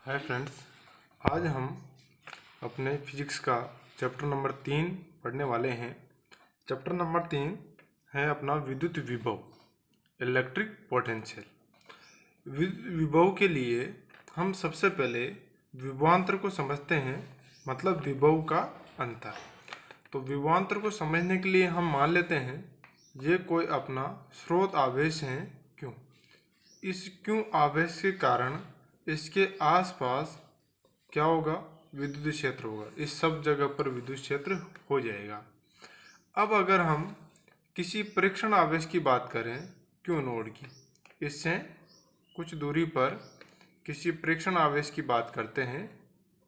Hi friends, आज हम अपने फिजिक्स का चैप्टर नंबर 3 पढ़ने वाले हैं। चैप्टर नंबर 3 है अपना विद्युत विभव, इलेक्ट्रिक पोटेंशियल। विभव के लिए हम सबसे पहले विभवांतर को समझते हैं, मतलब विभव का अंतर। तो विभवांतर को समझने के लिए हम मान लेते हैं ये कोई अपना स्रोत आवेश है। क्यों? इस क्यों आवेश के कारण इसके आसपास क्या होगा? विद्युत क्षेत्र होगा। इस सब जगह पर विद्युत क्षेत्र हो जाएगा। अब अगर हम किसी परीक्षण आवेश की बात करें, क्यों नोड की, इससे कुछ दूरी पर किसी परीक्षण आवेश की बात करते हैं,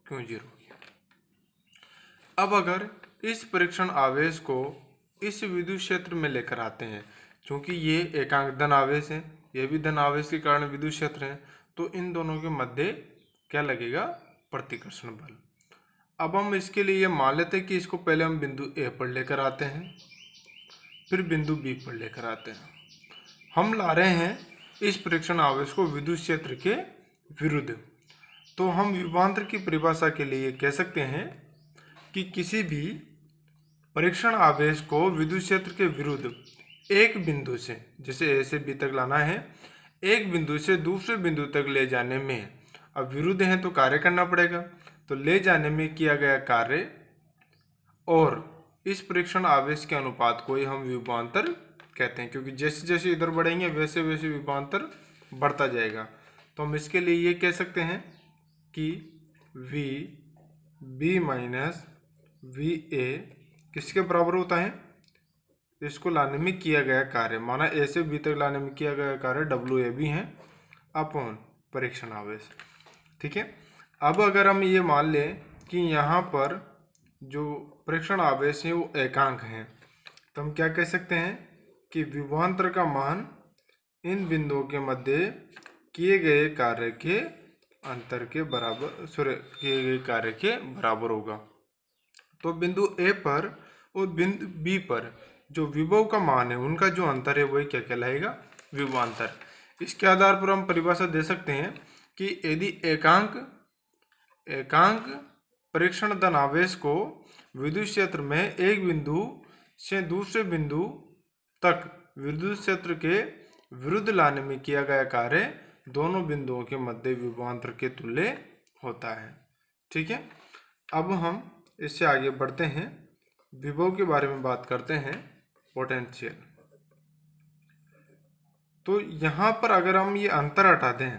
क्यों जीरो की। अब अगर इस परीक्षण आवेश को इस विद्युत क्षेत्र में लेकर आते हैं, क्योंकि ये एकांक धन आवेश है, ये भी धन आवेश के कारण विद्युत क्षेत्र है, तो इन दोनों के मध्य क्या लगेगा? प्रतिकर्षण बल। अब हम इसके लिए मान लेते हैं कि इसको पहले हम बिंदु ए पर लेकर आते हैं, फिर बिंदु बी पर लेकर आते हैं। हम ला रहे हैं इस परीक्षण आवेश को विद्युत क्षेत्र के विरुद्ध। तो हम विभवांतर की परिभाषा के लिए कह सकते हैं कि किसी भी परीक्षण आवेश को विद्युत क्षेत्र के विरुद्ध एक बिंदु से, जैसे ए से बी तक लाना है, एक बिंदु से दूसरे बिंदु तक ले जाने में, अब विरुद्ध है तो कार्य करना पड़ेगा, तो ले जाने में किया गया कार्य और इस परीक्षण आवेश के अनुपात को ही हम विभवांतर कहते हैं, क्योंकि जैसे जैसे इधर बढ़ेंगे वैसे वैसे विभवांतर बढ़ता जाएगा। तो हम इसके लिए ये कह सकते हैं कि V B minus V A किसके बराबर होता है? इसको लाने में किया गया कार्य, माना ए से बी तक लाने में किया गया कार्य डब्ल्यू ए बी है अपॉन परीक्षण आवेश। ठीक है। अब अगर हम ये मान लें कि यहाँ पर जो परीक्षण आवेश है वो एकांक है, तो हम क्या कह सकते हैं कि विभवांतर का मान इन बिंदुओं के मध्य किए गए कार्य के अंतर के बराबर, किए गए कार्य के बराबर होगा। तो बिंदु ए पर और बिंदु बी पर जो विभव का मान है उनका जो अंतर है वही क्या कहलाएगा? विभवांतर। इसके आधार पर हम परिभाषा दे सकते हैं कि यदि एकांक परीक्षण धन आवेश को विद्युत क्षेत्र में एक बिंदु से दूसरे बिंदु तक विद्युत क्षेत्र के विरुद्ध लाने में किया गया कार्य दोनों बिंदुओं के मध्य विभवांतर के तुल्य होता है। ठीक है। अब हम इससे आगे बढ़ते हैं, विभव के बारे में बात करते हैं, पोटेंशियल। तो यहाँ पर अगर हम ये अंतर हटा दें,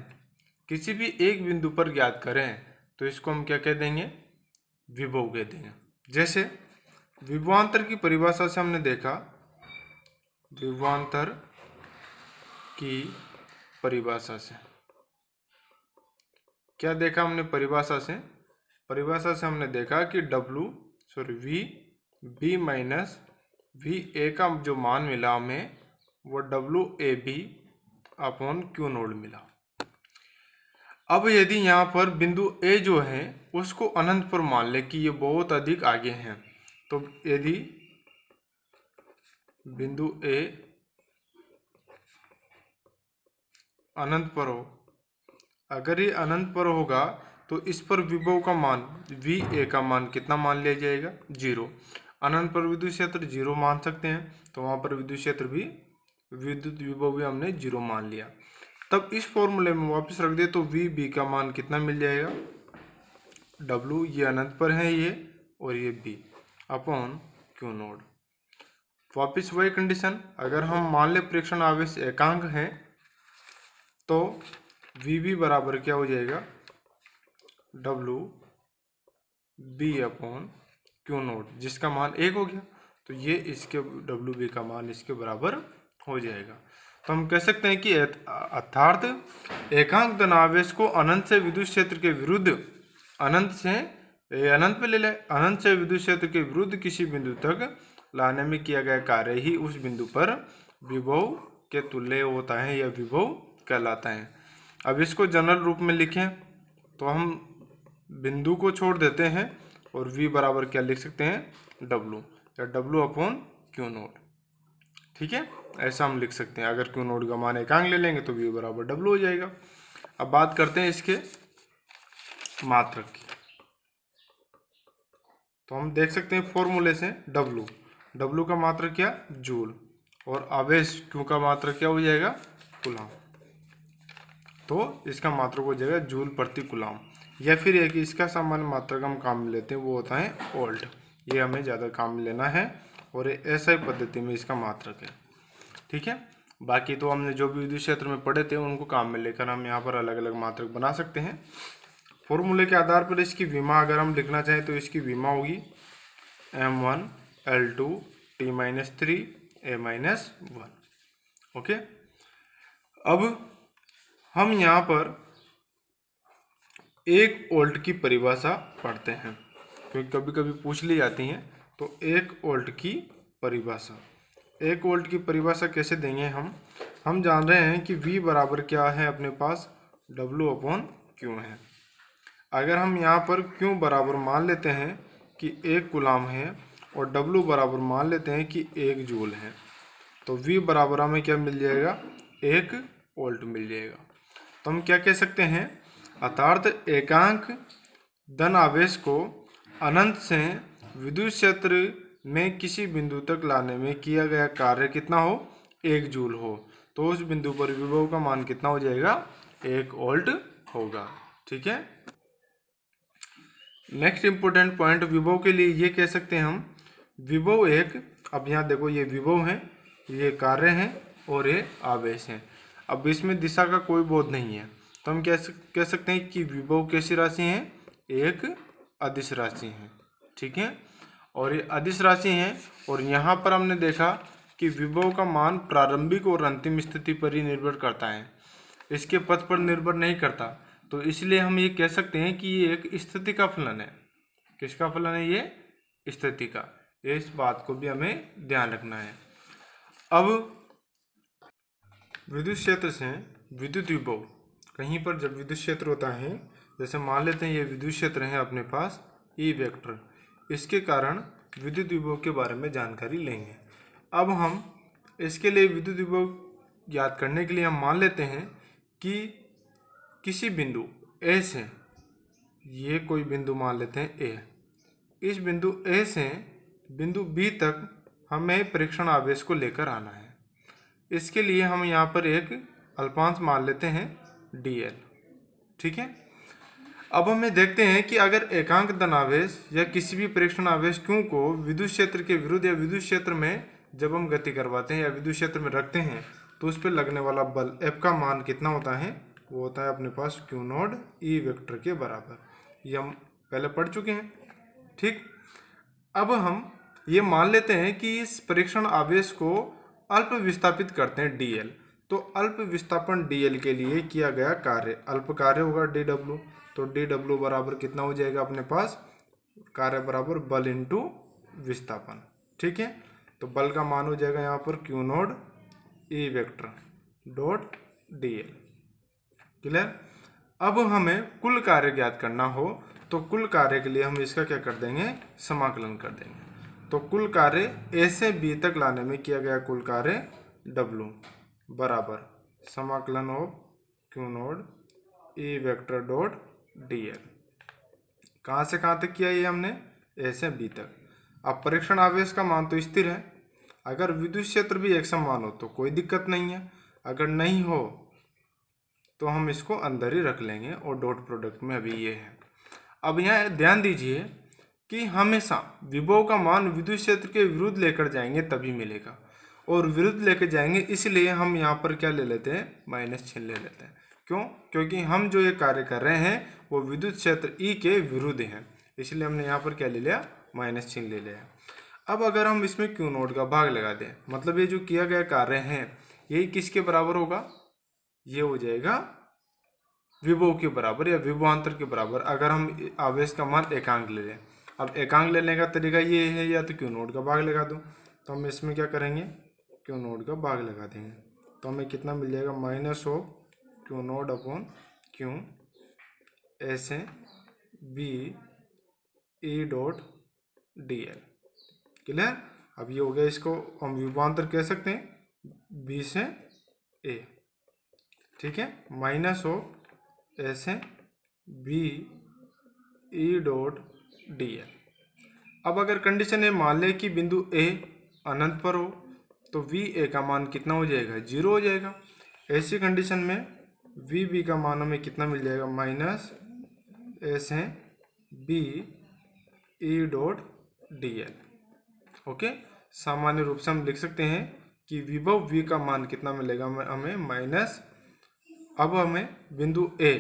किसी भी एक बिंदु पर ज्ञात करें, तो इसको हम क्या कह देंगे? विभव कह देंगे। जैसे विभवांतर की परिभाषा से हमने देखा, विभवांतर की परिभाषा से क्या देखा हमने? परिभाषा से हमने देखा कि V B minus V A का जो मान मिला हमें वो W A B upon Q naught मिला। अब यदि यहाँ पर बिंदु ए जो है उसको अनंत पर मान ले कि ये बहुत अधिक आगे हैं, तो यदि बिंदु ए अनंत पर हो, अगर ये अनंत पर होगा तो इस पर विभव का मान वी ए का मान कितना मान लिया जाएगा? 0। अनंत पर विद्युत क्षेत्र 0 मान सकते हैं, तो वहाँ पर विद्युत क्षेत्र भी, विद्युत विभव भी हमने 0 मान लिया। तब इस फॉर्मूले में वापस रख दे तो वी बी का मान कितना मिल जाएगा? डब्ल्यू, ये अनंत पर है ये, और ये बी अपॉन क्यू नोड। वापिस वही कंडीशन, अगर हम मान ले परीक्षण आवेश एकांक है तो वी बी बराबर क्या हो जाएगा? W B upon Q naught, जिसका मान 1 हो गया, तो ये इसके डब्ल्यू बी का मान इसके बराबर हो जाएगा। तो हम कह सकते हैं कि अर्थात एकांक धन आवेश को अनंत से विद्युत क्षेत्र के विरुद्ध, अनंत पे ले ले, अनंत से विद्युत क्षेत्र के विरुद्ध किसी बिंदु तक लाने में किया गया कार्य ही उस बिंदु पर विभव के तुल्य होता है या विभव कहलाता है। अब इसको जनरल रूप में लिखें तो हम बिंदु को छोड़ देते हैं और v बराबर क्या लिख सकते हैं? w, या w अपॉन क्यू नोट। ठीक है, ऐसा हम लिख सकते हैं। अगर क्यू नोट का मान एकांक ले लेंगे तो v बराबर w हो जाएगा। अब बात करते हैं इसके मात्रक की। तो हम देख सकते हैं फॉर्मूले से W का मात्रक क्या, जूल, और आवेश Q का मात्रक क्या हो जाएगा, कूलाम। तो इसका मात्रक हो जाएगा जूल प्रति कूलाम, या फिर एक इसका सामान्य मात्रक हम काम में लेते हैं वो होता है वोल्ट। ये हमें ज़्यादा काम में लेना है और SI पद्धति में इसका मात्रक है। ठीक है, बाकी तो हमने जो भी विद्युत क्षेत्र में पढ़े थे उनको काम में लेकर हम यहाँ पर अलग अलग मात्रक बना सकते हैं। फॉर्मूले के आधार पर इसकी विमा अगर हम लिखना चाहें तो इसकी विमा होगी M1 L2 T-3 A-1। Okay, अब हम यहाँ पर 1 वोल्ट की परिभाषा पढ़ते हैं, क्योंकि कभी कभी पूछ ली जाती हैं। तो 1 वोल्ट की परिभाषा, 1 वोल्ट की परिभाषा कैसे देंगे हम जान रहे हैं कि V बराबर क्या है अपने पास, W/Q है। अगर हम यहाँ पर Q बराबर मान लेते हैं कि 1 कूलाम है और W बराबर मान लेते हैं कि 1 जूल है, तो V बराबर हमें क्या मिल जाएगा, 1 वोल्ट मिल जाएगा। तो हम क्या कह सकते हैं, अर्थात एकांक धन आवेश को अनंत से विद्युत क्षेत्र में किसी बिंदु तक लाने में किया गया कार्य कितना हो, 1 जूल हो, तो उस बिंदु पर विभव का मान कितना हो जाएगा, 1 वोल्ट होगा। ठीक है, नेक्स्ट इंपोर्टेंट पॉइंट विभव के लिए ये कह सकते हैं हम, विभव एक, अब यहाँ देखो ये विभव है, ये कार्य है और ये आवेश है। अब इसमें दिशा का कोई बोध नहीं है, तो हम कह सकते हैं कि विभव कैसी राशि है, एक अदिश राशि है। ठीक है, और ये अदिश राशि है, और यहाँ पर हमने देखा कि विभव का मान प्रारंभिक और अंतिम स्थिति पर ही निर्भर करता है, इसके पथ पर निर्भर नहीं करता। तो इसलिए हम ये कह सकते हैं कि ये एक स्थिति का फलन है। किसका फलन है, ये स्थिति का। इस बात को भी हमें ध्यान रखना है। अब विद्युत क्षेत्र से विद्युत विभव, कहीं पर जब विद्युत क्षेत्र होता है, जैसे मान लेते हैं ये विद्युत क्षेत्र है अपने पास E वेक्टर, इसके कारण विद्युत विभव के बारे में जानकारी लेंगे। अब हम इसके लिए विद्युत विभव ज्ञात करने के लिए हम मान लेते हैं कि किसी बिंदु A से, ये कोई बिंदु मान लेते हैं A, इस बिंदु A से बिंदु B तक हमें परीक्षण आवेश को लेकर आना है। इसके लिए हम यहाँ पर एक अल्पांश मान लेते हैं dl। ठीक है, अब हमें देखते हैं कि अगर एकांक धन आवेश या किसी भी परीक्षण आवेश Q को विद्युत क्षेत्र के विरुद्ध या विद्युत क्षेत्र में जब हम गति करवाते हैं या विद्युत क्षेत्र में रखते हैं, तो उस पर लगने वाला बल F का मान कितना होता है, वो होता है अपने पास Q नोड E वेक्टर के बराबर। ये हम पहले पढ़ चुके हैं। ठीक, अब हम ये मान लेते हैं कि इस परीक्षण आवेश को अल्प विस्थापित करते हैं dl। तो अल्प विस्थापन dl के लिए किया गया कार्य, अल्प कार्य होगा dw, तो dw बराबर कितना हो जाएगा अपने पास, कार्य बराबर बल इंटू विस्थापन। ठीक है, तो बल का मान हो जाएगा यहाँ पर Q node E vector dot dl। Clear. अब हमें कुल कार्य ज्ञात करना हो, तो कुल कार्य के लिए हम इसका क्या कर देंगे, समाकलन कर देंगे। तो कुल कार्य A से B तक लाने में किया गया कुल कार्य W बराबर समाकलन of Q node E vector dot dl। कहाँ से कहाँ तक किया ये हमने, A से B तक। अब परीक्षण आवेश का मान तो स्थिर है, अगर विद्युत क्षेत्र भी एक समान हो तो कोई दिक्कत नहीं है, अगर नहीं हो तो हम इसको अंदर ही रख लेंगे और डॉट प्रोडक्ट में अभी ये है। अब यहाँ ध्यान दीजिए कि हमेशा विभव का मान विद्युत क्षेत्र के विरुद्ध लेकर जाएंगे तभी मिलेगा, और विरुद्ध लेकर जाएंगे इसलिए हम यहाँ पर क्या ले लेते हैं, माइनस चिन्ह ले लेते हैं। क्यों, क्योंकि हम जो ये कार्य कर रहे हैं वो विद्युत क्षेत्र E के विरुद्ध है, इसलिए हमने यहाँ पर क्या ले लिया, माइनस चिन्ह ले लिया। अब अगर हम इसमें Q नोड का भाग लगा दें, मतलब ये जो किया गया कार्य है यही किसके बराबर होगा, ये हो जाएगा विभव के बराबर या विभवांतर के बराबर, अगर हम आवेश का मान एकांक ले लें। अब एकांक लेने का तरीका ये है, या तो Q नोड का भाग लगा दो, तो हम इसमें क्या करेंगे, Q नोड का भाग लगा देंगे, तो हमें कितना मिल जाएगा, minus of Q node upon Q A से B E dot dl। Clear. अब ये हो गया, इसको हम विभवांतर कह सकते हैं B से A। ठीक है, माइनस ऑफ A से B ई डॉट डी एल। अब अगर कंडीशन ये मान ले कि बिंदु ए अनंत पर हो तो वी ए का मान कितना हो जाएगा, 0 हो जाएगा। ऐसी कंडीशन में वी बी का मान हमें कितना मिल जाएगा, माइनस एस है B E dot D L. Okay, सामान्य रूप से हम लिख सकते हैं कि विभव v का मान कितना मिलेगा हमें, माइनस, अब हमें बिंदु ए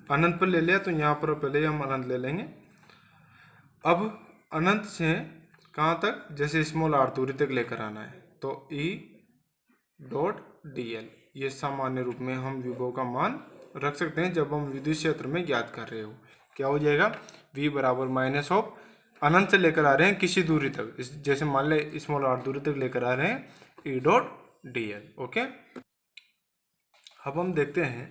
अनंत पर ले लिया तो यहाँ पर पहले हम अनंत ले लेंगे। अब अनंत से कहाँ तक, जैसे स्मॉल आर दूरी तक लेकर आना है तो ई डॉट डी एल, ये सामान्य रूप में हम विभव का मान रख सकते हैं जब हम विद्युत क्षेत्र में ज्ञात कर रहे हो। क्या हो जाएगा, v बराबर माइनस ऑफ, अनंत से लेकर आ रहे हैं किसी दूरी तक, जैसे मान ले स्मॉल आर दूरी तक लेकर आ रहे हैं, ई डॉट डी एल। ओके, अब हम देखते हैं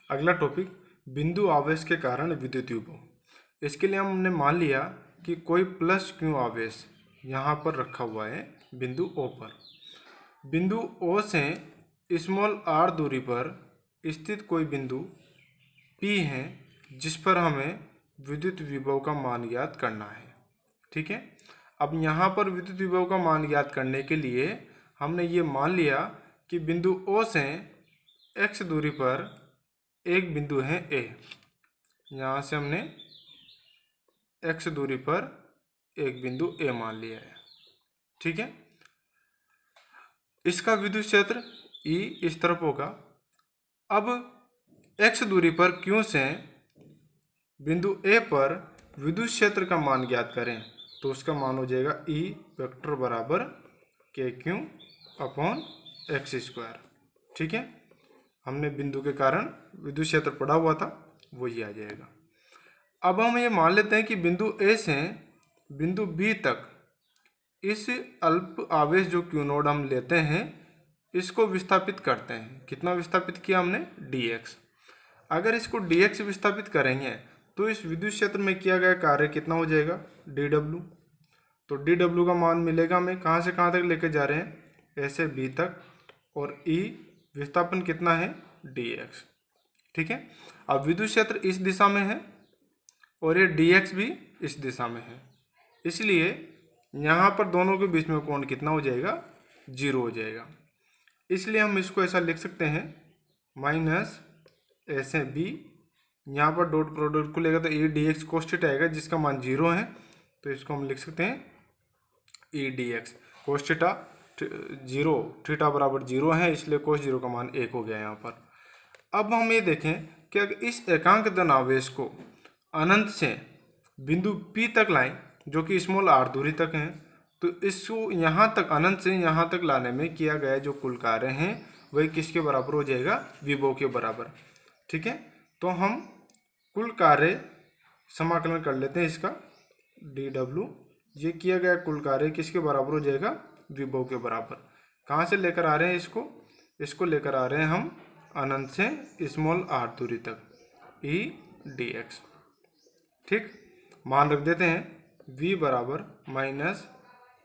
अगला टॉपिक, बिंदु आवेश के कारण विद्युत विभव। इसके लिए हमने मान लिया कि कोई प्लस क्यू आवेश यहाँ पर रखा हुआ है बिंदु O पर। बिंदु O से स्मॉल r दूरी पर स्थित कोई बिंदु P है जिस पर हमें विद्युत विभव का मान ज्ञात करना है। ठीक है, अब यहाँ पर विद्युत विभव का मान ज्ञात करने के लिए हमने ये मान लिया कि बिंदु O से x दूरी पर एक बिंदु है A। यहाँ से हमने x दूरी पर एक बिंदु A मान लिया है। ठीक है, इसका विद्युत क्षेत्र E इस तरफ होगा। अब x दूरी पर Q से बिंदु A पर विद्युत क्षेत्र का मान ज्ञात करें तो उसका मान हो जाएगा E वेक्टर बराबर KQ अपॉन x स्क्वायर। ठीक है, हमने बिंदु के कारण विद्युत क्षेत्र पढ़ा हुआ था, वही आ जाएगा। अब हम ये मान लेते हैं कि बिंदु A से बिंदु B तक इस अल्प आवेश जो Q नोड हम लेते हैं इसको विस्थापित करते हैं। कितना विस्थापित किया हमने, dx। अगर इसको dx विस्थापित करेंगे तो इस विद्युत क्षेत्र में किया गया कार्य कितना हो जाएगा, dw। तो dw का मान मिलेगा हमें, कहाँ से कहाँ तक लेके जा रहे हैं, A से B तक, और E विस्थापन कितना है, dx। ठीक है, अब विद्युत क्षेत्र इस दिशा में है और ये dx भी इस दिशा में है, इसलिए यहाँ पर दोनों के बीच में कोण कितना हो जाएगा, 0 हो जाएगा। इसलिए हम इसको ऐसा लिख सकते हैं, माइनस ए से बी, यहाँ पर डॉट प्रोडक्ट को लेगा तो E D x cos theta आएगा जिसका मान 0 है, तो इसको हम लिख सकते हैं E D x cos theta 0, theta बराबर 0 है इसलिए कोस 0 का मान 1 हो गया यहाँ पर। अब हम ये देखें कि अगर इस एकांक धन आवेश को अनंत से बिंदु P तक लाएं जो कि स्मॉल r दूरी तक है, तो इसको यहाँ तक, अनंत से यहाँ तक लाने में किया गया जो कुल कार्य हैं वही किसके बराबर हो जाएगा, विभव के बराबर। ठीक है, तो हम कुल कार्य समाकलन कर लेते हैं इसका, dw, ये किया गया कुल कार्य किसके बराबर हो जाएगा, विभव के बराबर। कहाँ से लेकर आ रहे हैं इसको लेकर आ रहे हैं हम अनंत से स्मॉल r दूरी तक, ई डी एक्स। ठीक, मान रख देते हैं v बराबर माइनस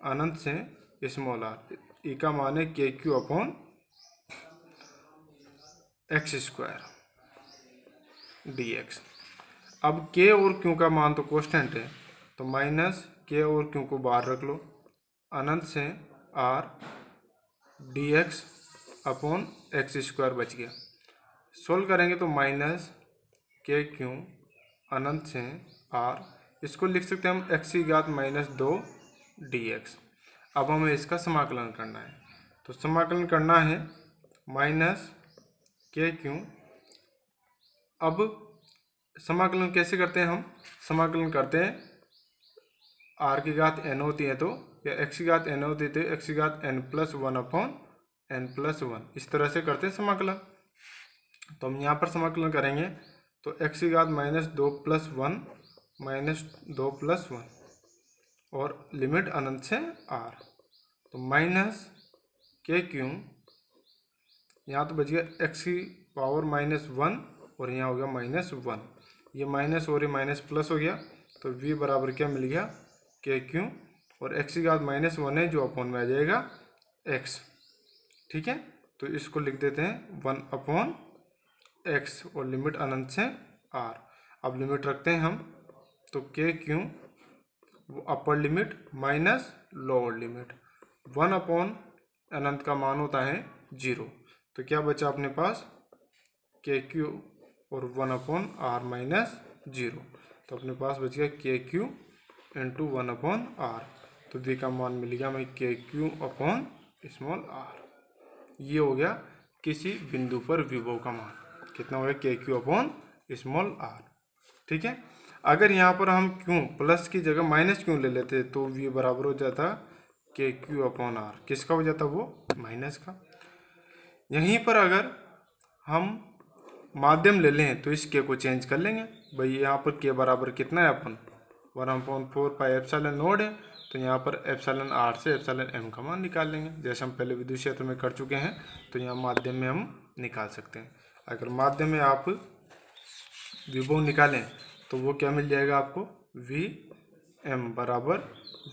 अनंत से स्मॉल r, ई का मान है के Q upon x square D x. अब k और q का मान तो कांस्टेंट है तो माइनस k और q को बाहर रख लो, अनंत से r D x upon x square बच गया। सोल्व करेंगे तो माइनस के क्यू अनंत से r, इसको लिख सकते हैं हम x की घात माइनस 2 dx। अब हमें इसका समाकलन करना है, तो समाकलन करना है माइनस के क्यू। अब समाकलन कैसे करते हैं हम, समाकलन करते हैं r की घात n होती है तो, या x की घात n होती है तो x की घात n+1 अपॉन n+1, इस तरह से करते हैं समाकलन। तो हम यहाँ पर समाकलन करेंगे तो x की घात -2+1 -2+1 और लिमिट अनंत से r, तो माइनस के क्यू, यहाँ तो बच गया x की पावर -1 और यहाँ हो गया -1, ये माइनस और ये माइनस प्लस हो गया, तो v बराबर क्या मिल गया, के क्यू, और x की घात -1 है जो अपॉन में आ जाएगा x। ठीक है, तो इसको लिख देते हैं 1 अपॉन x और लिमिट अनंत से r। अब लिमिट रखते हैं हम, तो के क्यू upper limit minus lower limit, 1 upon अनंत का मान होता है 0। तो क्या बचा अपने पास के क्यू और 1 अपॉन आर माइनस 0। तो अपने पास बच गया के क्यू इंटू 1 अपॉन आर। तो वी का मान मिल गया हमें के क्यू अपॉन स्मॉल आर। ये हो गया किसी बिंदु पर विभव का मान। कितना हो गया के क्यू अपॉन स्मॉल आर। ठीक है। अगर यहाँ पर हम क्यू प्लस की जगह माइनस क्यू ले लेते तो वी बराबर हो जाता के क्यू अपॉन आर। किसका हो जाता वो? माइनस का। यहीं पर अगर हम माध्यम ले लें तो इस के को चेंज कर लेंगे। भाई यहाँ पर के बराबर कितना है अपन 1/4 पाई एप्सिलॉन नोड है, तो यहाँ पर एप्सिलॉन आर से एप्सिलॉन एम का मान निकाल लेंगे, जैसे हम पहले विद्युत क्षेत्र में कर चुके हैं। तो यहाँ माध्यम में हम निकाल सकते हैं। अगर माध्यम में आप विभव निकालें तो वो क्या मिल जाएगा आपको? वी एम बराबर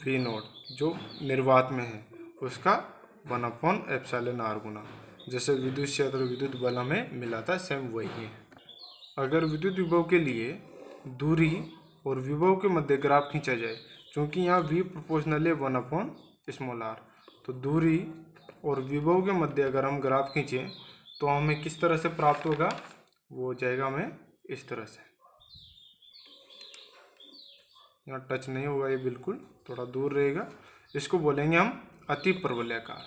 वी नोड, जो निर्वात में है उसका 1/एप्सिलॉन आर गुना, जैसे विद्युत क्षेत्र विद्युत बल हमें मिला था सेम वही है। अगर विद्युत विभव के लिए दूरी और विभव के मध्य ग्राफ खींचा जाए, क्योंकि यहाँ v प्रोपोर्शनल है 1/r, तो दूरी और विभव के मध्य अगर हम ग्राफ खींचें तो हमें किस तरह से प्राप्त होगा? वो हो जाएगा हमें इस तरह से। यहाँ टच नहीं होगा, ये बिल्कुल थोड़ा दूर रहेगा। इसको बोलेंगे हम अति परवलयाकार।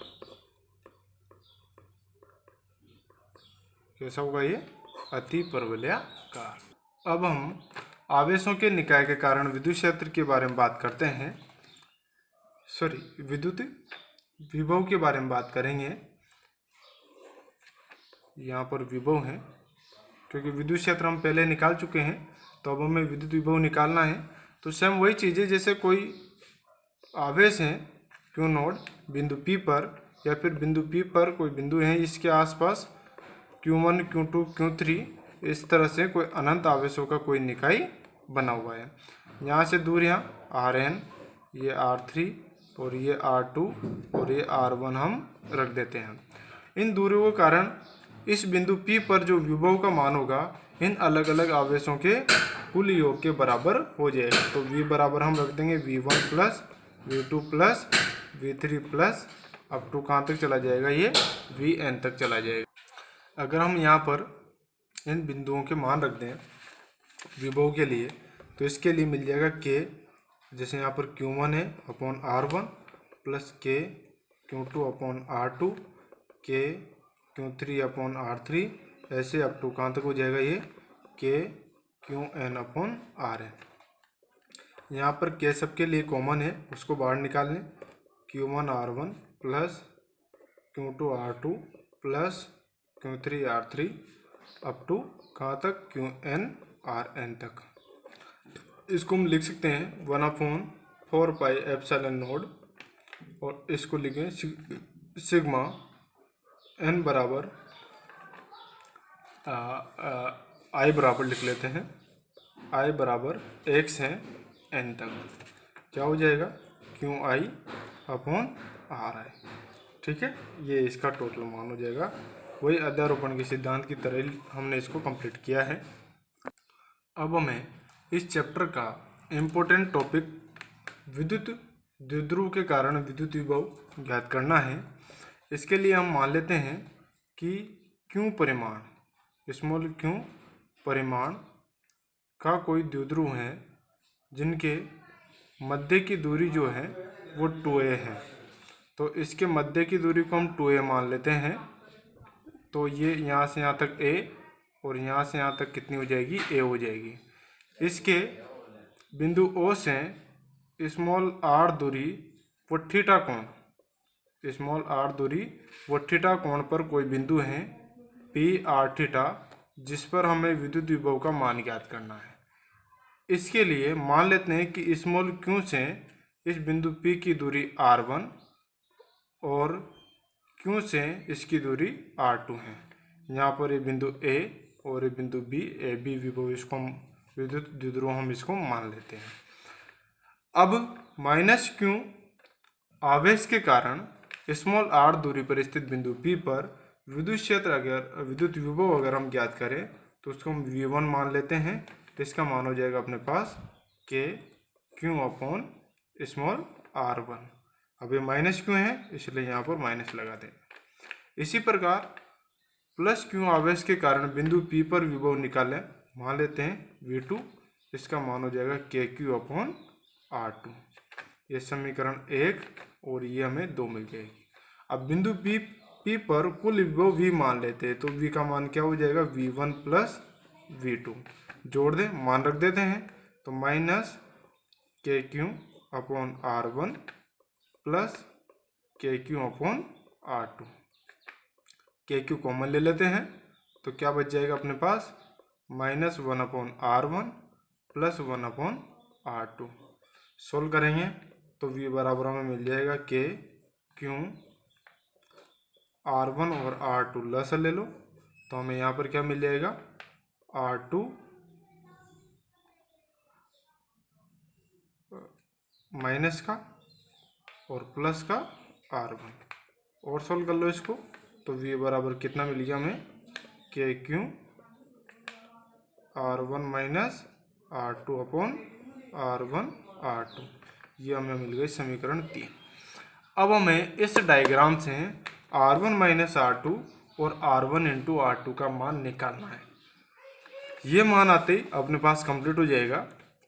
कैसा होगा ये? अति परवलयाकार। अब हम आवेशों के निकाय के कारण विद्युत क्षेत्र के बारे में बात करते हैं। विद्युत विभव के बारे में बात करेंगे। यहाँ पर विभव है, क्योंकि विद्युत क्षेत्र हम पहले निकाल चुके हैं, तो अब हमें विद्युत विभव निकालना है। तो सेम वही चीज़ है, जैसे कोई आवेश है क्यू नोड बिंदु P पर, या फिर बिंदु P पर कोई बिंदु है, इसके आसपास Q1 Q2 Q3 इस तरह से कोई अनंत आवेशों का कोई निकाय बना हुआ है। यहाँ से दूरियाँ Rn, ये R3 और ये R2 और ये R1 हम रख देते हैं। इन दूरियों के कारण इस बिंदु P पर जो विभव का मान होगा इन अलग अलग आवेशों के कुल योग के बराबर हो जाएगा। तो V बराबर हम रख देंगे V1 plus V2 plus V3 plus up to कहाँ तक चला जाएगा? ये Vn तक चला जाएगा। अगर हम यहाँ पर इन बिंदुओं के मान रख दें विभव के लिए, तो इसके लिए मिल जाएगा K, जैसे यहाँ पर Q1 है upon R1 plus K Q2 upon R2, K Q3 upon R3, ऐसे अप टू कहाँ तक हो जाएगा? ये K Qn अपॉन Rn। यहाँ पर K सबके लिए कॉमन है, उसको बाहर निकाल लें। Q1 R1 plus Q2 R2 plus Q3 R3 up to कहाँ तक? Qn Rn तक। इसको हम लिख सकते हैं 1/4 पाई एप्सिलॉन नोड, और इसको लिखें सिग्मा n बराबर I बराबर लिख लेते हैं, I बराबर x है n तक। क्या हो जाएगा? QI upon RI। ठीक है, ये इसका टोटल मान हो जाएगा। वही अध्यारोपण के सिद्धांत की तरह हमने इसको कंप्लीट किया है। अब हमें इस चैप्टर का इम्पोर्टेंट टॉपिक विद्युत द्विध्रुव के कारण विद्युत विभव ज्ञात करना है। इसके लिए हम मान लेते हैं कि Q परिमाण, स्मॉल q परिमाण का कोई द्विध्रुव है जिनके मध्य की दूरी जो है वो 2a है। तो इसके मध्य की दूरी को हम 2a मान लेते हैं। तो ये यहाँ से यहाँ तक a और यहाँ से यहाँ तक कितनी हो जाएगी? a हो जाएगी। इसके बिंदु O से स्मॉल r दूरी वो थीटा कोण, स्मॉल r दूरी वो थीटा कोण पर कोई बिंदु है P r थीटा, जिस पर हमें विद्युत विभव का मान ज्ञात करना है। इसके लिए मान लेते हैं कि स्मॉल q से इस बिंदु P की दूरी r1 और Q से इसकी दूरी r2 है। यहाँ पर ये बिंदु A और ये बिंदु B, A B विभव, इसको हम विद्युत द्विध्रुव हम इसको मान लेते हैं। अब माइनस Q आवेश के कारण स्मॉल r दूरी पर स्थित बिंदु P पर विद्युत क्षेत्र अगर विद्युत विभव अगर हम ज्ञात करें तो उसको हम V1 मान लेते हैं। तो इसका मान हो जाएगा अपने पास के क्यू अपॉन स्मॉल r1। अब ये माइनस क्यों है, इसलिए यहाँ पर माइनस लगा दें। इसी प्रकार प्लस क्यू आवेश के कारण बिंदु P पर विभव निकालें। मान लेते हैं V2, इसका मान हो जाएगा के क्यू अपॉन R2। ये समीकरण 1 और ये हमें 2 मिल जाएगी। अब बिंदु P पर कुल विभव V मान लेते हैं, तो V का मान क्या हो जाएगा, V1 प्लस V2। जोड़ दें, मान रख देते हैं, तो माइनस के क्यू अपॉन R1 प्लस के क्यू अपॉन R2। के क्यू कॉमन ले लेते हैं, तो क्या बच जाएगा अपने पास, -1 upon R1 plus 1 upon R2। Solve करेंगे तो V बराबर हमें मिल जाएगा के क्यू R1 और R2 लसा ले लो, तो हमें यहाँ पर क्या मिल जाएगा, R2 माइनस का और प्लस का R1। और सोल्व कर लो इसको, तो V बराबर कितना मिल गया हमें, के Q R1 minus R2 upon R1 R2। ये हमें मिल गई समीकरण 3। अब हमें इस डायग्राम से R1 माइनस R2 और R1 इंटू R2 का मान निकालना है। ये मान आते ही अपने पास कंप्लीट हो जाएगा।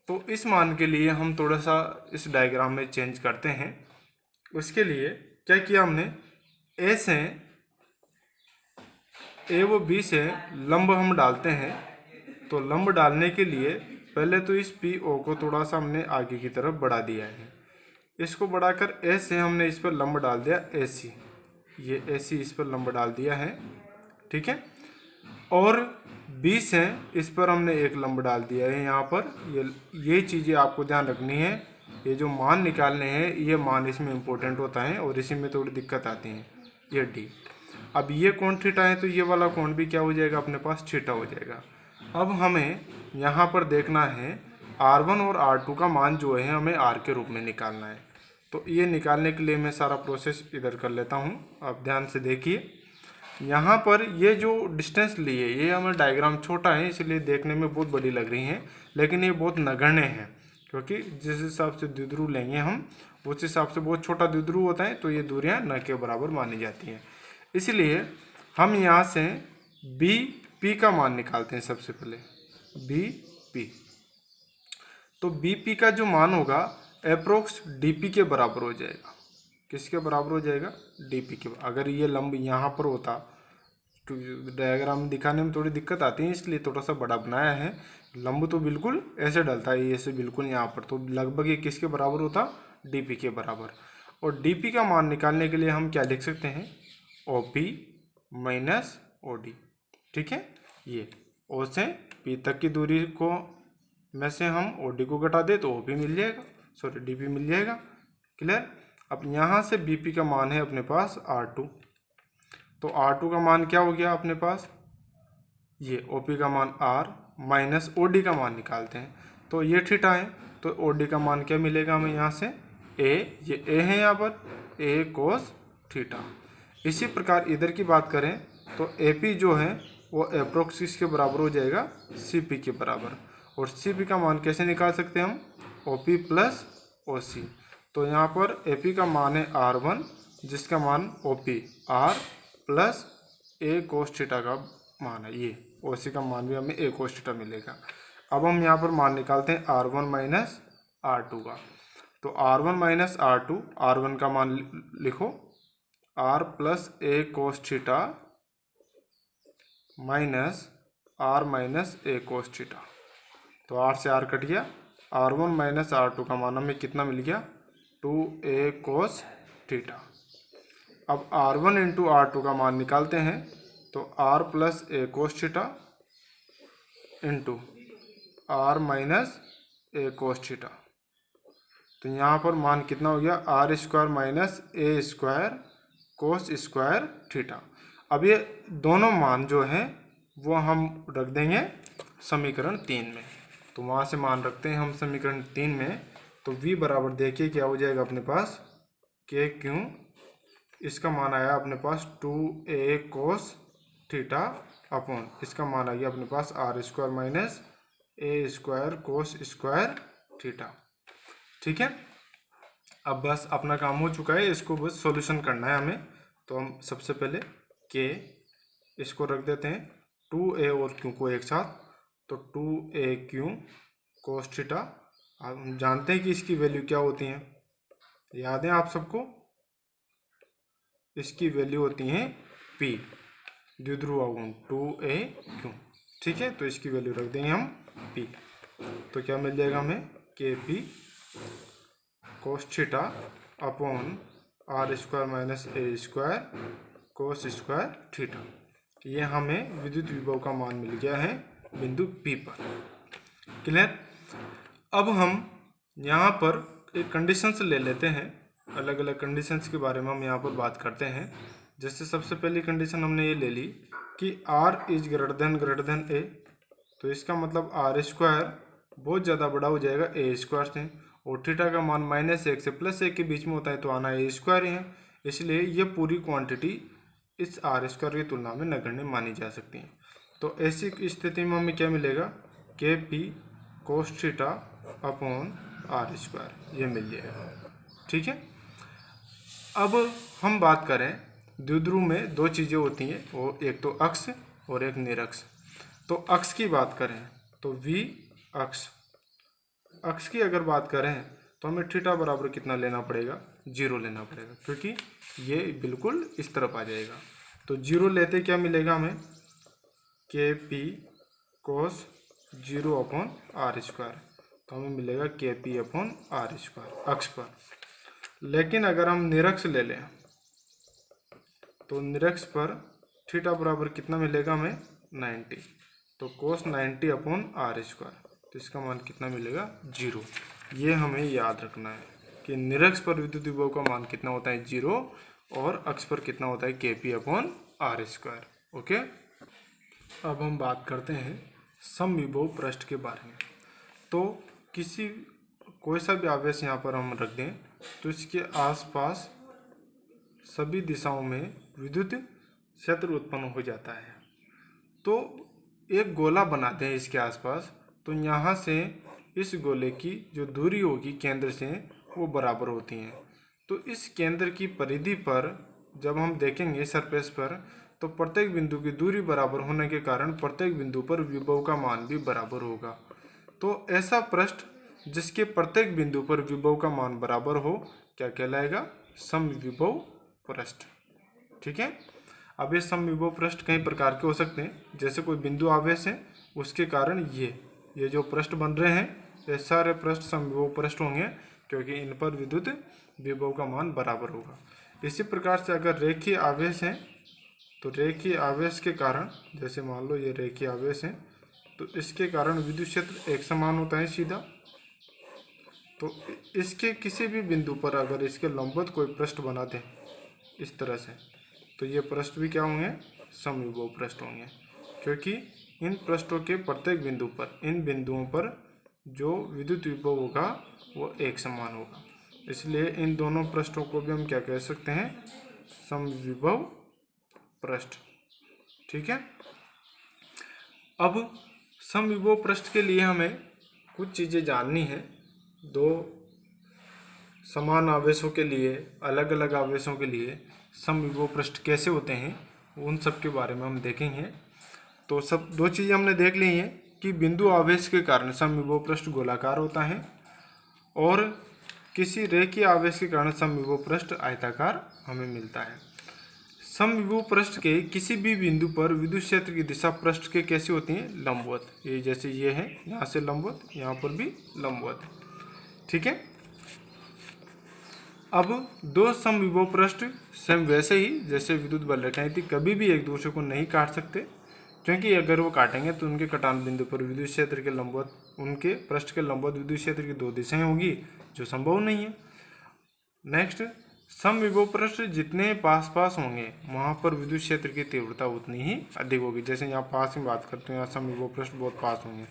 तो इस मान के लिए हम थोड़ा सा इस डायग्राम में चेंज करते हैं। उसके लिए क्या किया हमने, ए व बी से लंब हम डालते हैं। तो लंब डालने के लिए पहले तो इस पी ओ को थोड़ा सा हमने आगे की तरफ बढ़ा दिया है। इसको बढ़ाकर ए से हमने इस पर लंब डाल दिया ए सी, ये ए सी इस पर लंब डाल दिया है, ठीक है। और बी से इस पर हमने एक लंब डाल दिया है यहाँ पर। ये चीज़ें आपको ध्यान रखनी है। ये जो मान निकालने हैं, ये मान इसमें इम्पोर्टेंट होता है और इसी में थोड़ी दिक्कत आती है। ये डी, अब ये कोण थीटा है, तो ये वाला कोण भी क्या हो जाएगा अपने पास, थीटा हो जाएगा। अब हमें यहाँ पर देखना है R1 और R2 का मान जो है हमें R के रूप में निकालना है। तो ये निकालने के लिए मैं सारा प्रोसेस इधर कर लेता हूँ। आप ध्यान से देखिए, यहाँ पर ये जो डिस्टेंस लिए, ये हमें डायग्राम छोटा है इसलिए देखने में बहुत बड़ी लग रही है, लेकिन ये बहुत नगण्य है, क्योंकि जिस हिसाब से द्विध्रुव लेंगे हम, उस हिसाब से बहुत छोटा द्विध्रुव होता है, तो ये दूरियां न के बराबर मानी जाती हैं। इसलिए हम यहाँ से बी पी का मान निकालते हैं। सबसे पहले बी पी, तो बी पी का जो मान होगा अप्रोक्स डी पी के बराबर हो जाएगा। किसके बराबर हो जाएगा, डी पी के। अगर ये लंब यहाँ पर होता तो डायग्राम दिखाने में थोड़ी दिक्कत आती है, इसलिए थोड़ा सा बड़ा बनाया है। लंब तो बिल्कुल ऐसे डलता है, ऐसे बिल्कुल यहाँ पर, तो लगभग ये किसके बराबर होता, डी पी के बराबर। और डी पी का मान निकालने के लिए हम क्या लिख सकते हैं, O P minus O D, ठीक है। ये ओ से पी तक की दूरी को में से हम ओ डी को घटा दे तो ओ पी मिल जाएगा, सॉरी डी पी मिल जाएगा। क्लियर। अब यहाँ से बी पी का मान है अपने पास R2, तो R2 का मान क्या हो गया अपने पास, ये OP का मान R माइनस OD का मान निकालते हैं, तो ये थीटा है, तो OD का मान क्या मिलेगा हमें यहाँ से, A, ये A है यहाँ पर, A कोस थीटा। इसी प्रकार इधर की बात करें तो AP जो है वो अप्रोक्स किसके बराबर हो जाएगा, CP के बराबर। और CP का मान कैसे निकाल सकते हैं हम, OP प्लस OC। तो यहाँ पर AP का मान है R1, जिसका मान OP R plus A cos theta का मान है, ये OC का मान भी हमें A कोस थीटा मिलेगा। अब हम यहाँ पर मान निकालते हैं R1 माइनस R2 का। तो R1 माइनस R2, R1 का मान लिखो R plus A cos theta minus R minus A cos theta. तो R से R कट गया, R1 माइनस R2 का मान हमें कितना मिल गया, 2A कोस थीटा। अब R1 इंटू R2 का मान निकालते हैं, तो R plus A cos theta into R minus A cos theta. तो यहाँ पर मान कितना हो गया, R square minus A square cos square theta. अब ये दोनों मान जो हैं वो हम रख देंगे समीकरण 3 में। तो वहाँ से मान रखते हैं हम समीकरण 3 में। तो V बराबर देखिए क्या हो जाएगा अपने पास, के क्यू, इसका मान आया अपने पास 2A कोस थीटा अपॉन, इसका मान आ गया अपने पास R square minus A square cos square theta. ठीक है, अब बस अपना काम हो चुका है, इसको बस सॉल्यूशन करना है हमें। तो हम सबसे पहले के इसको रख देते हैं 2a और q को एक साथ, तो 2aq cos थीटा। हम जानते हैं कि इसकी वैल्यू क्या होती है, याद है आप सबको, इसकी वैल्यू होती है p, द्विध्रुव अवगुण 2aq। ठीक है, तो इसकी वैल्यू रख देंगे हम p। तो क्या मिल जाएगा हमें, K P cos theta upon R square minus A square cos square theta. ये हमें विद्युत विभव का मान मिल गया है बिंदु P पर। क्लियर। अब हम यहाँ पर एक कंडीशंस ले लेते हैं, अलग अलग कंडीशंस के बारे में हम यहाँ पर बात करते हैं। जैसे सबसे पहली कंडीशन हमने ये ले ली कि R इज ग्रेटर देन ए, तो इसका मतलब आर स्क्वायर बहुत ज़्यादा बड़ा हो जाएगा ए स्क्वायर से, और थीटा का मान -1 से +1 के बीच में होता है, तो आना ए स्क्वायर ही है। इसलिए ये पूरी क्वांटिटी इस आर स्क्वायर की तुलना में नगण्य मानी जा सकती है। तो ऐसी स्थिति में हमें क्या मिलेगा, K P cos theta upon R square, ये मिल जाएगा। ठीक है, अब हम बात करें द्विध्रुव में दो चीज़ें होती हैं, वो एक तो अक्ष और एक निरक्ष। तो अक्ष की बात करें तो v अक्ष की अगर बात करें तो हमें थीटा बराबर कितना लेना पड़ेगा, 0 लेना पड़ेगा, क्योंकि ये बिल्कुल इस तरफ आ जाएगा। तो 0 लेते क्या मिलेगा हमें, K P cos 0 upon R square, तो हमें मिलेगा K P upon R square अक्ष पर। लेकिन अगर हम निरक्ष ले लें तो निरक्ष पर थीटा बराबर कितना मिलेगा हमें, 90, तो कोस 90 अपॉन आर स्क्वायर, तो इसका मान कितना मिलेगा, 0। ये हमें याद रखना है कि निरक्ष पर विद्युत विभव का मान कितना होता है, 0, और अक्ष पर कितना होता है, K P upon R square. Okay, अब हम बात करते हैं समविभव पृष्ठ के बारे में। तो कोई सा भी आवेश यहाँ पर हम रख दें तो इसके आसपास सभी दिशाओं में विद्युत क्षेत्र उत्पन्न हो जाता है। तो एक गोला बनाते हैं इसके आसपास, तो यहाँ से इस गोले की जो दूरी होगी केंद्र से वो बराबर होती है। तो इस केंद्र की परिधि पर जब हम देखेंगे सरफेस पर, तो प्रत्येक बिंदु की दूरी बराबर होने के कारण प्रत्येक बिंदु पर विभव का मान भी बराबर होगा। तो ऐसा पृष्ठ जिसके प्रत्येक बिंदु पर विभव का मान बराबर हो क्या कहलाएगा, समविभव पृष्ठ। ठीक है, अब ये समविभव पृष्ठ कई प्रकार के हो सकते हैं। जैसे कोई बिंदु आवेश है, उसके कारण ये जो पृष्ठ बन रहे हैं, ये सारे पृष्ठ समविभव पृष्ठ होंगे, क्योंकि इन पर विद्युत विभव का मान बराबर होगा। इसी प्रकार से अगर रेखीय आवेश है, तो रेखीय आवेश के कारण, जैसे मान लो ये रेखीय आवेश है, तो इसके कारण विद्युत क्षेत्र एक समान होता है सीधा। तो इसके किसी भी बिंदु पर अगर इसके लंबवत कोई पृष्ठ बना दें इस तरह से, तो ये पृष्ठ भी क्या होंगे, समविभव पृष्ठ होंगे, क्योंकि इन पृष्ठों के प्रत्येक बिंदु पर, इन बिंदुओं पर जो विद्युत विभव होगा वो एक समान होगा। इसलिए इन दोनों पृष्ठों को भी हम क्या कह सकते हैं, समविभव पृष्ठ। ठीक है, अब समविभव पृष्ठ के लिए हमें कुछ चीज़ें जाननी है। दो समान आवेशों के लिए, अलग अलग आवेशों के लिए समविभव पृष्ठ कैसे होते हैं, उन सब के बारे में हम देखेंगे। तो सब दो चीज़ें हमने देख ली हैं कि बिंदु आवेश के कारण समविभव पृष्ठ गोलाकार होता है, और किसी रेखीय आवेश के कारण समविभव पृष्ठ आयताकार हमें मिलता है। समविभव पृष्ठ के किसी भी बिंदु पर विद्युत क्षेत्र की दिशा पृष्ठ के कैसी होती है, लंबवत। ये जैसे ये है, यहाँ से लंबवत, यहाँ पर भी लंबवत। ठीक है, अब दो समविभव पृष्ठ सेम वैसे ही जैसे विद्युत बल रेखाएं थी, कभी भी एक दूसरे को नहीं काट सकते, क्योंकि अगर वो काटेंगे तो उनके कटान बिंदु पर विद्युत क्षेत्र के लंबवत, उनके पृष्ठ के लंबवत विद्युत क्षेत्र की दो दिशाएं होगी, जो संभव नहीं है। नेक्स्ट, समविभव पृष्ठ जितने पास पास होंगे वहाँ पर विद्युत क्षेत्र की तीव्रता उतनी ही अधिक होगी। जैसे यहाँ पास में बात करते हैं, यहाँ समविभव पृष्ठ बहुत पास होंगे,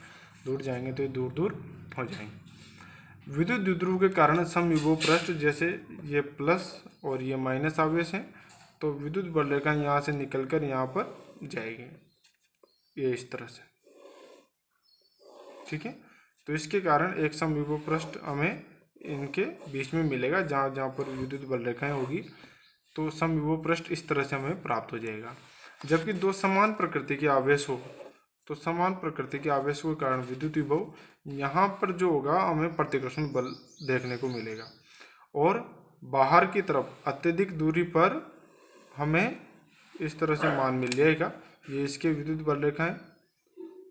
दूर जाएंगे तो ये दूर दूर हो जाएंगे। विद्युत द्विध्रुव के कारण समविभव पृष्ठ, जैसे ये प्लस और ये माइनस आवेश है, तो विद्युत बल रेखा यहाँ से निकलकर यहाँ पर जाएगी, ये इस तरह से। ठीक है, तो इसके कारण एक समविभव पृष्ठ हमें इनके बीच में मिलेगा, जहाँ जहाँ पर विद्युत बल रेखाएं होगी तो समविभव पृष्ठ इस तरह से हमें प्राप्त हो जाएगा। जबकि दो समान प्रकृति के आवेश हो तो समान प्रकृति के आवेश के कारण विद्युत विभव यहाँ पर जो होगा हमें प्रतिकर्षण बल देखने को मिलेगा, और बाहर की तरफ अत्यधिक दूरी पर हमें इस तरह से मान मिल जाएगा। ये इसके विद्युत बल रेखाएं,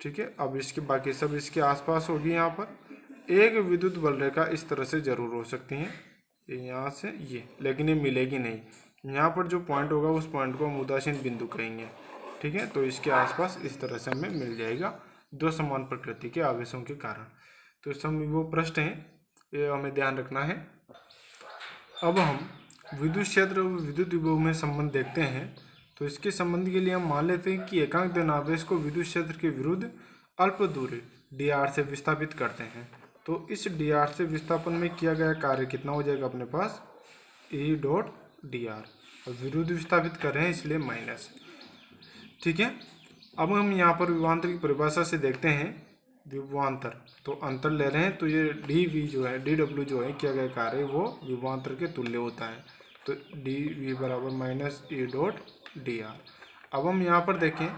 ठीक है। अब इसके बाकी सब इसके आसपास होगी। यहाँ पर एक विद्युत बल रेखा इस तरह से जरूर हो सकती है, यहाँ से ये, लेकिन ये मिलेगी नहीं। यहाँ पर जो पॉइंट होगा उस पॉइंट को हम उदासीन बिंदु कहेंगे, ठीक है। तो इसके आसपास इस तरह से हमें मिल जाएगा दो समान प्रकृति के आवेशों के कारण। तो समविभव पृष्ठ है, ये हमें ध्यान रखना है। अब हम विद्युत क्षेत्र और विद्युत विभव में संबंध देखते हैं। तो इसके संबंध के लिए हम मान लेते हैं कि एकांक धनावेश को विद्युत क्षेत्र के विरुद्ध अल्प दूरी dr से विस्थापित करते हैं। तो इस dr से विस्थापन में किया गया कार्य कितना हो जाएगा अपने पास, E डॉट dr, और विरुद्ध विस्थापित कर रहे हैं इसलिए माइनस, ठीक है। अब हम यहाँ पर विभवांतर की परिभाषा से देखते हैं। विभवांतर तो अंतर ले रहे हैं, तो ये dv जो है, dw जो है किया गया कार्य वो विभवांतर के तुल्य होता है। तो dv बराबर माइनस E डॉट dr। अब हम यहाँ पर देखें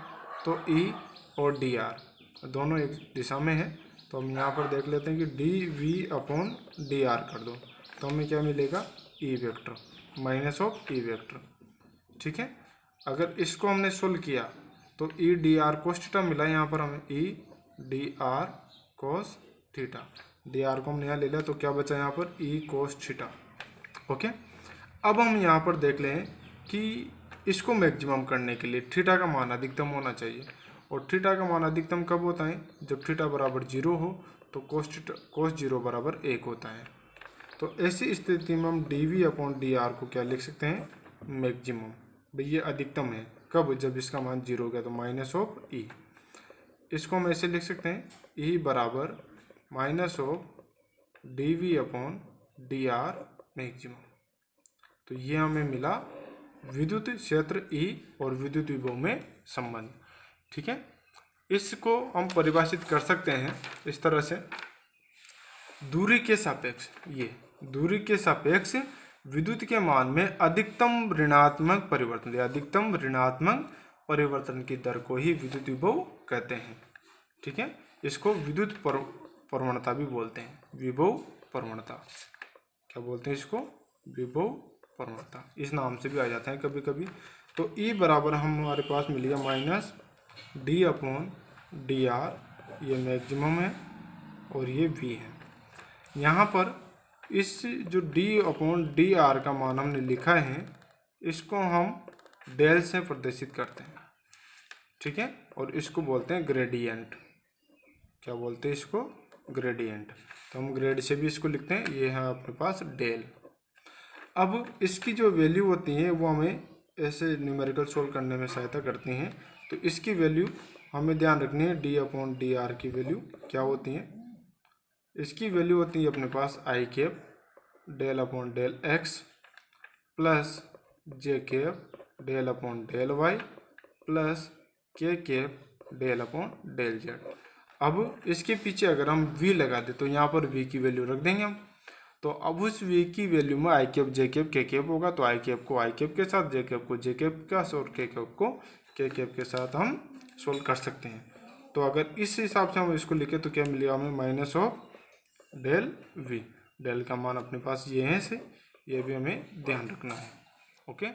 तो E और dr दोनों एक दिशा में है, तो हम यहाँ पर देख लेते हैं कि dv अपॉन dr कर दो तो हमें क्या मिलेगा, E vector minus of E vector, ठीक है। अगर इसको हमने सोल्व किया तो E dr कोस थीटा मिला, यहाँ पर हमें E dr cos theta, dr को हमने यहाँ ले लिया तो क्या बचा यहाँ पर E कोस थीटा, ओके। अब हम यहाँ पर देख लें कि इसको मैक्सिमम करने के लिए थीटा का मान अधिकतम होना चाहिए, और थीटा का मान अधिकतम कब होता है, जब थीटा बराबर 0 हो तो कोस 0 बराबर 1 होता है। तो ऐसी स्थिति में हम dv अपॉन dr को क्या लिख सकते हैं, मैक्सिमम। भाई ये अधिकतम है कब, जब इसका मान 0 हो गया तो माइनस ऑफ E। इसको हम ऐसे लिख सकते हैं E बराबर minus of dv upon dr maximum. तो ये हमें मिला विद्युत क्षेत्र E और विद्युत विभव में संबंध, ठीक है। इसको हम परिभाषित कर सकते हैं इस तरह से, दूरी के सापेक्ष, ये दूरी के सापेक्ष विद्युत के मान में अधिकतम ऋणात्मक परिवर्तन या अधिकतम ऋणात्मक परिवर्तन की दर को ही विद्युत विभव कहते हैं, ठीक है। इसको विद्युत प्रवणता भी बोलते हैं, विभव प्रवणता, क्या बोलते हैं इसको, विभव प्रवणता, इस नाम से भी आ जाता है कभी कभी। तो E बराबर हमारे पास मिल गया माइनस d अपॉन dr, ये मैक्सिमम है और ये V है। यहाँ पर इस जो d अपॉन dr का मान हमने लिखा है इसको हम डेल से प्रदर्शित करते हैं, ठीक है, और इसको बोलते हैं ग्रेडियंट। क्या बोलते हैं इसको, ग्रेडियंट। तो हम ग्रेड से भी इसको लिखते हैं, ये है अपने पास डेल। अब इसकी जो वैल्यू होती है वो हमें ऐसे न्यूमेरिकल सोल्व करने में सहायता करती हैं। तो इसकी वैल्यू हमें ध्यान रखनी है, d अपॉन dr की वैल्यू क्या होती है, इसकी वैल्यू होती है अपने पास I cap del upon del x plus J cap del upon del y plus K cap del upon del z। अब इसके पीछे अगर हम v लगा दे तो यहाँ पर v की वैल्यू रख देंगे हम। तो अब उस v की वैल्यू में आई कैप जे कैप के कैप होगा, तो आई कैप को आई कैप के साथ, जे कैप को जे कैप के साथ और के कैप को के कैप के साथ हम सोल्व कर सकते हैं। तो अगर इस हिसाब से हम इसको लिखे तो क्या मिलेगा हमें, minus of del v। Del का मान अपने पास ये है से, ये भी हमें ध्यान रखना है, ओके।